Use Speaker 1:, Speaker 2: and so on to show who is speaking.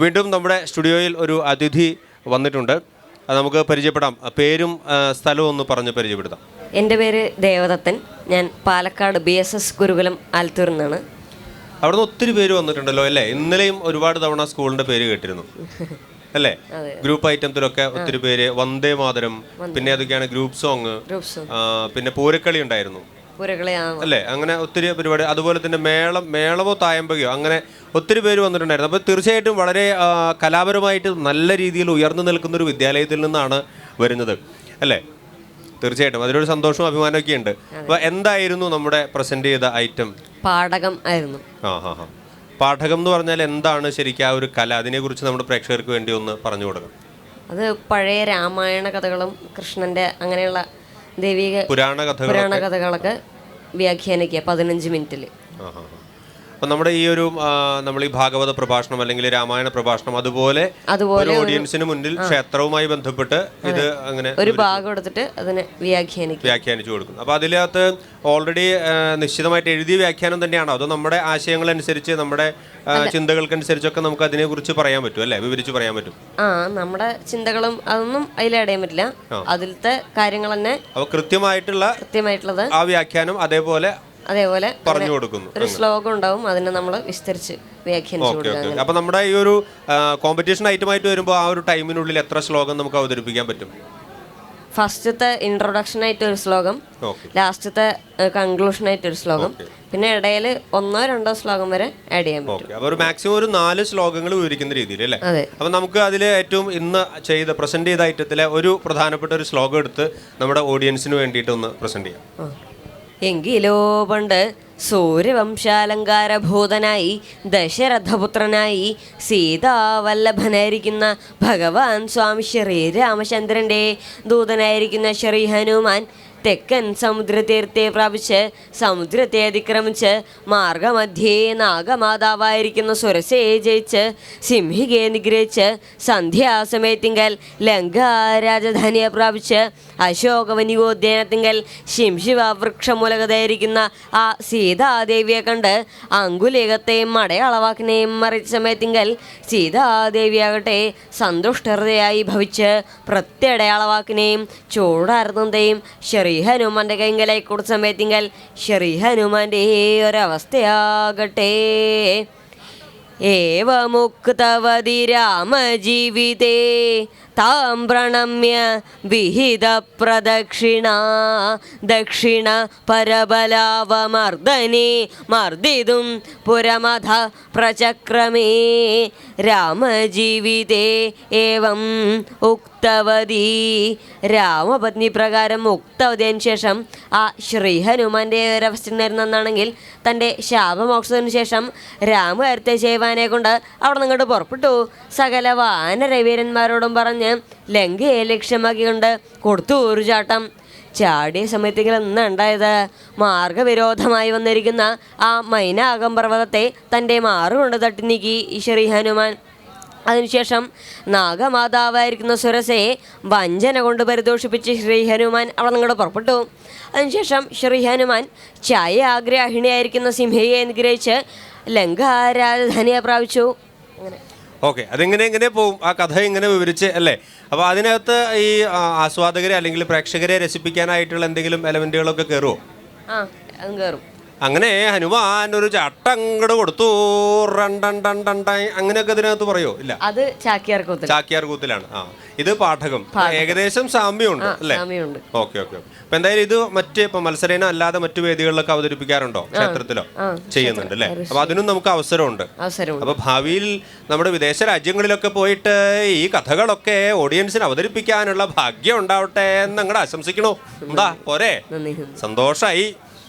Speaker 1: വീണ്ടും നമ്മുടെ സ്റ്റുഡിയോയിൽ ഒരു അതിഥി വന്നിട്ടുണ്ട്. അത് നമുക്ക് പരിചയപ്പെടാം. പേരും സ്ഥലവും ഒന്ന് പറഞ്ഞ് പരിചയപ്പെടുത്താം.
Speaker 2: എൻ്റെ പേര് ദേവദത്തൻ. ഞാൻ പാലക്കാട് BSS ഗുരുകുലം ആലത്തൂരിൽ നിന്നാണ്.
Speaker 1: അവിടുന്ന് ഒത്തിരി പേര് വന്നിട്ടുണ്ടല്ലോ അല്ലേ? ഇന്നലെയും ഒരുപാട് തവണ സ്കൂളിൻ്റെ പേര് കേട്ടിരുന്നു അല്ലേ? ഗ്രൂപ്പ് ഐറ്റത്തിലൊക്കെ ഒത്തിരി പേര്. വന്ദേ മാതരം, പിന്നെ അതൊക്കെയാണ് ഗ്രൂപ്പ് സോങ്, പിന്നെ പൂരക്കളി ഉണ്ടായിരുന്നു അല്ലേ? അങ്ങനെ ഒത്തിരി പരിപാടി. അതുപോലെ തന്നെ മേളമോ തായമ്പകയോ അങ്ങനെ ഒത്തിരി പേര് വന്നിട്ടുണ്ടായിരുന്നു. അപ്പോൾ തീർച്ചയായിട്ടും വളരെ കലാപരമായിട്ട് നല്ല രീതിയിൽ ഉയർന്നു നിൽക്കുന്നൊരു വിദ്യാലയത്തിൽ നിന്നാണ് വരുന്നത് അല്ലേ? തീർച്ചയായിട്ടും അതിലൊരു സന്തോഷവും അഭിമാനമൊക്കെ ഉണ്ട്. അപ്പോൾ എന്തായിരുന്നു നമ്മുടെ പ്രസന്റ് ചെയ്ത ഐറ്റം?
Speaker 2: പാഠകം ആയിരുന്നു.
Speaker 1: പാഠകം എന്ന് പറഞ്ഞാൽ എന്താണ് ശരിക്കും ആ ഒരു കല? അതിനെക്കുറിച്ച് നമ്മുടെ പ്രേക്ഷകർക്ക് വേണ്ടി ഒന്ന് പറഞ്ഞു കൊടുക്കണം.
Speaker 2: അത് പഴയ രാമായണ കഥകളും കൃഷ്ണന്റെ അങ്ങനെയുള്ള ദൈവിക പുരാണ കഥകളൊക്കെ വ്യാഖ്യാനിക്കുക 15 മിനിറ്റിൽ.
Speaker 1: അപ്പം നമ്മുടെ ഈ ഒരു നമ്മൾ ഈ ഭാഗവത പ്രഭാഷണം അല്ലെങ്കിൽ രാമായണ പ്രഭാഷണം അതുപോലെ ഓഡിയൻസിന് മുന്നിൽ ക്ഷേത്രവുമായി ബന്ധപ്പെട്ട് ഇത് അങ്ങനെ
Speaker 2: ഒരു ഭാഗം എടുത്തിട്ട് അതിനെ
Speaker 1: വ്യാഖ്യാനിച്ചു കൊടുക്കും. അപ്പോൾ അതിനകത്ത് ഓൾറെഡി നിശ്ചിതമായിട്ട് എഴുതിയ വ്യാഖ്യാനം തന്നെയാണോ അതോ നമ്മുടെ ആശയങ്ങളനുസരിച്ച് നമ്മുടെ ചിന്തകൾക്കനുസരിച്ചൊക്കെ നമുക്ക് അതിനെക്കുറിച്ച് പറയാൻ പറ്റും അല്ലേ? വിവരിച്ച് പറയാൻ പറ്റും.
Speaker 2: നമ്മുടെ ചിന്തകളും അതൊന്നും അതിലടയാൻ പറ്റില്ല. അതിലത്തെ കാര്യങ്ങൾ തന്നെ
Speaker 1: കൃത്യമായിട്ടുള്ളത് ആ വ്യാഖ്യാനം അതേപോലെ പറഞ്ഞു കൊടുക്കുന്നു.
Speaker 2: ഒരു ശ്ലോകം ഉണ്ടാവും, അതിനെ നമ്മൾ വിസ്തരിച്ച് വ്യാഖ്യാനിച്ചു കൊടുക്കുക.
Speaker 1: അപ്പൊ നമ്മുടെ ഈ ഒരു കോമ്പറ്റീഷൻ ഐറ്റമായിട്ട് വരുമ്പോൾ ആ ഒരു ടൈമിനുള്ളിൽ എത്ര ശ്ലോകം നമുക്ക് അവതരിപ്പിക്കാൻ പറ്റും?
Speaker 2: ഫസ്റ്റത്തെ ഇൻട്രൊഡക്ഷൻ ആയിട്ട് ഒരു ശ്ലോകം, ലാസ്റ്റത്തെ കൺക്ലൂഷൻ ആയിട്ട് ഒരു ശ്ലോകം, പിന്നെ ഇടയിൽ 1-2 ശ്ലോകം വരെ ആഡ് ചെയ്യാൻ പറ്റും.
Speaker 1: അപ്പോൾ ഒരു മാക്സിമം ഒരു 4 ശ്ലോകങ്ങൾ വിവരിക്കുന്ന രീതിയിൽ അല്ലേ? അപ്പൊ നമുക്ക് അതിൽ ഏറ്റവും ഇന്ന് പ്രസന്റ് ചെയ്ത ഐറ്റത്തിലെ ഒരു പ്രധാനപ്പെട്ട ഒരു ശ്ലോകം എടുത്ത് നമ്മുടെ ഓഡിയൻസിന് വേണ്ടിയിട്ട് ഒന്ന് പ്രസന്റ് ചെയ്യാം.
Speaker 2: എങ്കിലോ പണ്ട് സൂര്യവംശാലങ്കാരഭൂതനായി ദശരഥപുത്രനായി സീതാവല്ലഭനായിരിക്കുന്ന ഭഗവാൻ സ്വാമി ശ്രീരാമചന്ദ്രൻ്റെ ദൂതനായിരിക്കുന്ന ശ്രീ ഹനുമാൻ തെക്കൻ സമുദ്രതീരത്തെ പ്രാപിച്ച് സമുദ്രത്തെ അതിക്രമിച്ച് മാർഗമധ്യേ നാഗമാതാവായിരിക്കുന്ന സുരസയെ ജയിച്ച് സിംഹികയെ നിഗ്രഹിച്ച് സന്ധ്യാസമയത്തിങ്കൽ ലങ്കാരാജധാനിയെ പ്രാപിച്ച് അശോകവനികോദ്യാനത്തിങ്കൽ ശിംശിവവൃക്ഷമൂലകതായിരിക്കുന്ന ആ സീതാദേവിയെ കണ്ട് അങ്കുലേഖത്തെയും മടയളവാക്കിനെയും മറിച്ച സമയത്തിങ്കൽ സീതാദേവിയാകട്ടെ സന്തുഷ്ടഹൃദയായി ഭവിച്ച് പ്രത്യടയാളവാക്കിനെയും ചൂടാർന്നതയും ഹനുമാന്റെ കൈങ്കലായി കൊടുത്ത സമയത്തിങ്കൽ ശ്രീ ഹനുമാന്റെ ഒരവസ്ഥയാകട്ടെ. ഏവമുക്തവതി രാമജീവിതേ താം പ്രണമ്യ വിഹിത പ്രദക്ഷിണ ദക്ഷിണ പരബലാവമർദ്ദനേ മർദ്ദിതും പുരമധ പ്രചക്രമേ. രാമജീവിതേ ഏവം ഉക്തവതി. രാമപത്നി പ്രകാരം ഉക്തവതിന് ശേഷം ആ ശ്രീ ഹനുമാന്റെ ഒരവസ്ഥ ഉണ്ടായിരുന്നെന്നാണെങ്കിൽ തൻ്റെ ശാപമോക്ഷത്തിന് ശേഷം രാമകരത്തെ ചെയ്യുവാനെ കൊണ്ട് അവിടെ നിങ്ങോട്ട് പുറപ്പെട്ടു. സകല വാനരവീരന്മാരോടും പറഞ്ഞ് ലങ്കയെ ലക്ഷ്യമാക്കിക്കൊണ്ട് കൊടുത്തു ഒരു ചാട്ടം. ചാടിയ സമയത്തേക്ക് എന്നാ ഉണ്ടായത്? മാർഗവിരോധമായി വന്നിരിക്കുന്ന ആ മൈനാകം പർവ്വതത്തെ തൻ്റെ മാറുകൊണ്ട് തട്ടി നീക്കി ശ്രീ ഹനുമാൻ. അതിനുശേഷം നാഗമാതാവായിരിക്കുന്ന സുരസയെ വഞ്ചന കൊണ്ട് പരിതോഷിപ്പിച്ച് ശ്രീ ഹനുമാൻ അവിടെ നിങ്ങോട്ട് പുറപ്പെട്ടു. അതിനുശേഷം ശ്രീ ഹനുമാൻ ഛായ ആഗ്രഹിണിയായിരിക്കുന്ന സിംഹയെ നിഗ്രഹിച്ച് ലങ്കാരാജധാനിയെ പ്രാപിച്ചു. അങ്ങനെ
Speaker 1: അതെങ്ങനെ പോവും ആ കഥ ഇങ്ങനെ വിവരിച്ച് അല്ലേ? അപ്പോൾ അതിനകത്ത് ഈ ആസ്വാദകരെ അല്ലെങ്കിൽ പ്രേക്ഷകരെ രസിപ്പിക്കാനായിട്ടുള്ള എന്തെങ്കിലും എലമെന്റുകളൊക്കെ കയറുമോ?
Speaker 2: അതും കയറും.
Speaker 1: അങ്ങനെ ഹനുമാൻ ഒരു ചട്ടങ്ങട് കൊടുത്തു അങ്ങനെയൊക്കെ ഇതിനകത്ത് പറയോ? ഇല്ല,
Speaker 2: അത് ചാക്യാർ കൂത്തിലാണ്.
Speaker 1: ഇത് പാഠകം. ഏകദേശം സാമ്യമുണ്ട് അല്ലേ? ഓക്കെ. അപ്പൊ എന്തായാലും ഇത് ഇപ്പൊ മത്സരേന അല്ലാതെ മറ്റു വേദികളിലൊക്കെ അവതരിപ്പിക്കാറുണ്ടോ? ക്ഷേത്രത്തിലോ ചെയ്യുന്നുണ്ട് അല്ലേ? അപ്പൊ അതിനും നമുക്ക് അവസരമുണ്ട്. അപ്പൊ ഭാവിയിൽ നമ്മുടെ വിദേശ രാജ്യങ്ങളിലൊക്കെ പോയിട്ട് ഈ കഥകളൊക്കെ ഓഡിയൻസിന് അവതരിപ്പിക്കാനുള്ള ഭാഗ്യം ഉണ്ടാവട്ടെ എന്ന് അങ്ങോട്ട് ആശംസിക്കണോ? എന്താ പോരെ? സന്തോഷായി.